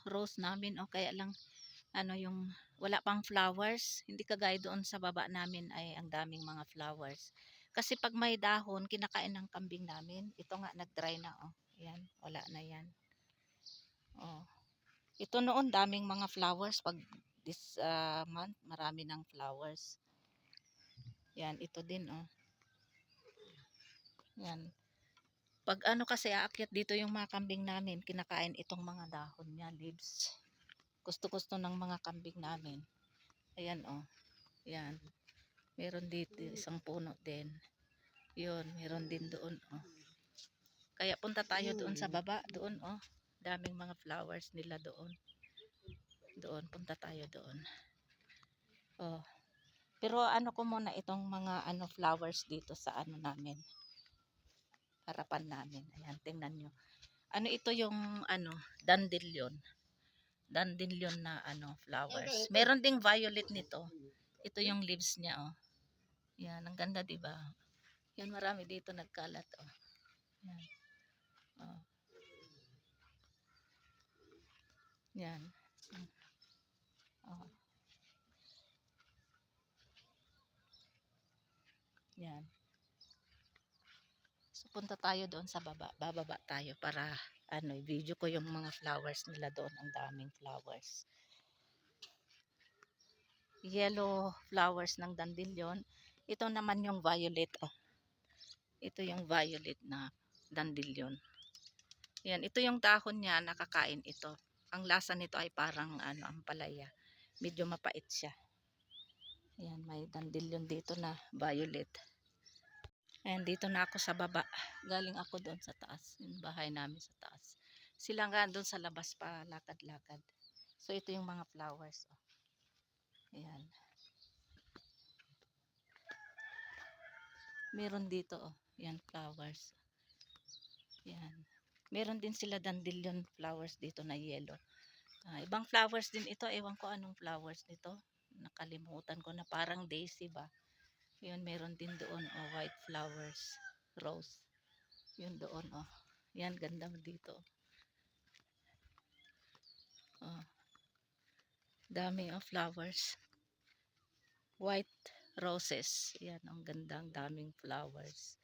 rose namin, o kaya lang ano yung wala pang flowers. Hindi kagaya doon sa baba namin ay ang daming mga flowers. Kasi pag may dahon, kinakain ng kambing namin. Ito nga nag-dry na, oh. Yan, wala na yan. Oh. Ito noon daming mga flowers pag this month, marami ng flowers. Yan, ito din, oh. Yan. Pag ano kasi aakyat dito yung mga kambing namin, kinakain itong mga dahon niya, leaves. Gusto-gusto ng mga kambing namin. Ayan, oh. Yan. Meron dito isang puno din. Yun, meron din doon, oh. Kaya punta tayo doon sa baba, doon, oh. Daming mga flowers nila doon. Doon, punta tayo doon. Oh. Pero ano ko muna itong mga ano flowers dito sa ano namin. Harapan namin. Ayan, tingnan nyo. Ano ito yung ano, dandelion. Dandelion na ano, flowers. Meron ding violet nito. Ito yung leaves niya, oh. Yan, ang ganda, 'di ba? Yan, marami dito nagkalat, oh. Yan. Oh. Yan. Oh. Yan. So, punta tayo doon sa baba. Bababa tayo para ano, video ko yung mga flowers nila doon. Ang daming flowers. Yellow flowers ng dandelion. Ito naman yung violet, oh. Ito yung violet na dandelion. Yan, ito yung dahon niya, nakakain ito. Ang lasa nito ay parang ano, ampalaya. Medyo mapait siya. Yan, may dandelion dito na violet. Ayan, dito na ako sa baba. Galing ako doon sa taas. Yung bahay namin sa taas. Sila nga doon sa labas pa, lakad-lakad. So, ito yung mga flowers. Oh. Ayan. Meron dito, oh. Yan, flowers. Yan. Meron din sila dandelion flowers dito na yellow. Ibang flowers din ito. Ewan ko anong flowers nito. Nakalimutan ko na parang daisy ba. Yun, meron din doon, oh, white flowers. Rose. Yun doon, oh. Yan, ganda mo dito. Oh. Dami of flowers. White roses. Yan, ang gandang daming flowers.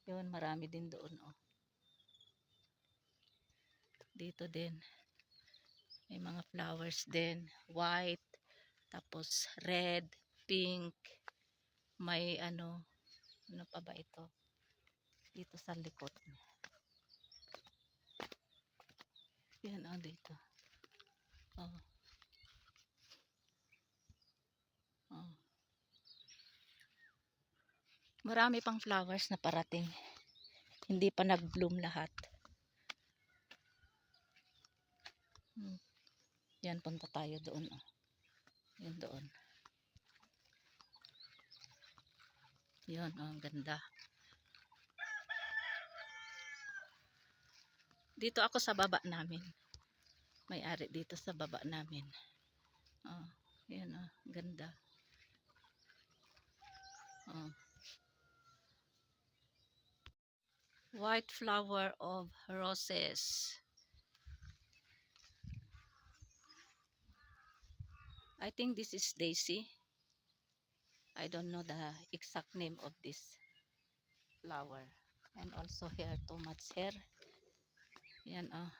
Yun, marami din doon, oh. Dito din. May mga flowers din. White. Tapos red, pink. May ano pa ba ito? Dito sa likod. Yan, oh, dito. Oh. Oh. Marami pang flowers na parating. Hindi pa nag-bloom lahat. Yan, punta tayo doon. Oh. Yan doon. Yan, oh, ang ganda. Dito ako sa baba namin. May-ari dito sa baba namin. Oh, yan, oh, ganda. Oh. White flower of roses. I think this is daisy. I don't know the exact name of this flower. And also here, too much hair. Yan, oh.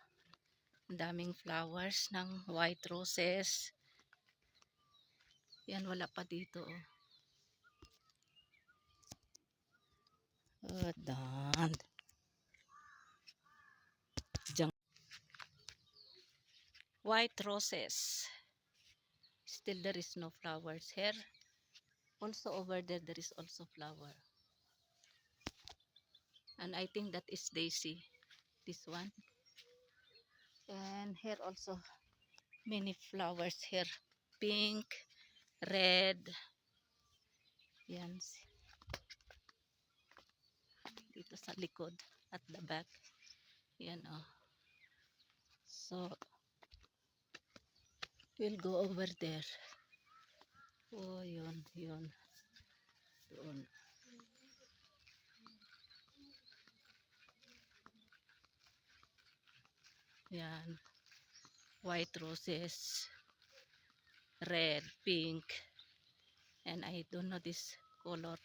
Ang daming flowers ng white roses. Yan, wala pa dito, oh. Oh, dan. White roses. Still there is no flowers here. Also over there is also flower. And I think that is daisy. This one. And here also many flowers here. Pink, red. Yan. Dito sa likod at the back. Yan, oh. So, we'll go over there. Oh, yun. Doon. Yan. white roses, red, pink, and I don't know this color.